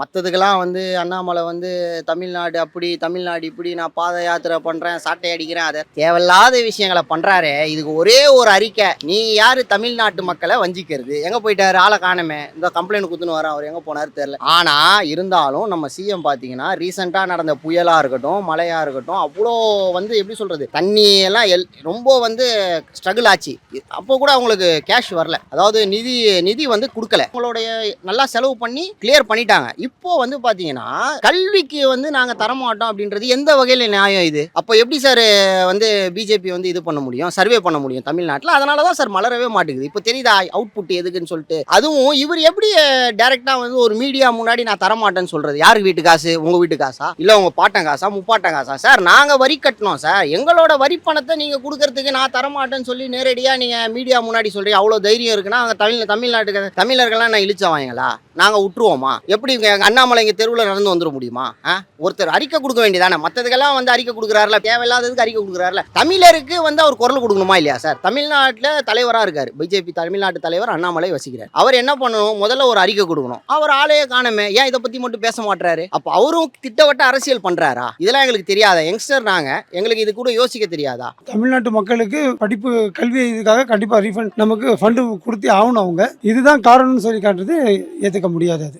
மற்றதுக்கெல்லாம் அண்ணாமலை தமிழ்நாடு அப்படி தமிழ்நாடு இப்படி நான் பாத யாத்திரை பண்ணுறேன் சாட்டை அடிக்கிறேன் அதை தேவையில்லாத விஷயங்களை பண்ணுறாரு. இதுக்கு ஒரே ஒரு அறிக்கை, நீ யார் தமிழ்நாட்டு மக்களை வஞ்சிக்கிறது? எங்கே போயிட்டாரு? ஆளை காணமே. இந்த கம்ப்ளைண்ட் குத்துன்னு வர அவர் எங்கே போனார் தெரியல. ஆனால் இருந்தாலும் நம்ம சிஎம் பார்த்தீங்கன்னா ரீசெண்டாக நடந்த புயலாக இருக்கட்டும் மழையாக இருக்கட்டும் அவ்வளோ எப்படி சொல்கிறது தண்ணி எல்லாம் ரொம்ப ஸ்ட்ரகிள் ஆச்சு. அப்போ கூட அவங்களுக்கு கேஷ் வரல, அதாவது நிதி கொடுக்கல. அவங்களுடைய நல்லா செலவு பண்ணி கிளியர் பண்ணிட்டாங்க. இப்போ பாத்தீங்கன்னா கல்விக்கு நாங்க தரமாட்டோம் அப்படின்றது எந்த வகையில நியாயம் இது? அப்போ எப்படி சார் பிஜேபி இது பண்ண முடியும், சர்வே பண்ண முடியும் தமிழ்நாட்டில்? அதனாலதான் சார் மலரவே மாட்டேங்குது. இப்போ தெரியுதா அவுட்புட் எதுக்குன்னு சொல்லிட்டு. அதுவும் இவர் எப்படி டைரக்டா ஒரு மீடியா முன்னாடி நான் தரமாட்டேன்னு சொல்றது? யாருக்கு வீட்டு காசு? உங்க வீட்டு காசா இல்ல உங்க பாட்டன் காசா முப்பாட்டன் காசா? சார் நாங்க வரி கட்டணும் சார், எங்களோட வரி பணத்தை நீங்க கொடுக்கறதுக்கு நான் தரமாட்டேன்னு சொல்லி நேரடியா நீங்க மீடியா முன்னாடி சொல்றீங்க. அவ்வளவு தைரியம் இருக்குன்னா தமிழ்நாட்டுக்கு தமிழர்கள்லாம் நான் இழிச்சவாங்களா? நாங்க விட்டுருவோமா? எப்படி அண்ணாமலை இங்க தெருவில் நடந்து வந்துட முடியுமா? ஒருத்தர் அறிக்கை கொடுக்க வேண்டியதானே. மற்றதுக்கெல்லாம் அறிக்கை கொடுக்குறாருல, தேவையில்லாததுக்கு அறிக்கை கொடுக்குறாருல. தமிழருக்கு அவர் குரல் கொடுக்கணுமா இல்லையா சார்? தமிழ்நாட்டில் தலைவராக இருக்காரு பிஜேபி தமிழ்நாட்டு தலைவர் அண்ணாமலை வசிக்கிறார். அவர் என்ன பண்ணணும்? முதல்ல ஒரு அறிக்கை கொடுக்கணும். அவர் ஆளையே காணமே, ஏன் இதை பத்தி மட்டும் பேச மாட்டாரு? அப்போ அவரும் திட்டவட்ட அரசியல் பண்றாரா? இதெல்லாம் எங்களுக்கு தெரியாதா? யங்ஸ்டர் நாங்க, எங்களுக்கு இது கூட யோசிக்க தெரியாதா? தமிழ்நாட்டு மக்களுக்கு படிப்பு கல்வி இதுக்காக கண்டிப்பா ரீஃபண்ட் நமக்கு ஃபண்டு கொடுத்து ஆகணும். அவங்க இதுதான் காரணம்னு சொல்லி காட்டுறது ஏற்றுக்க முடியாது. அது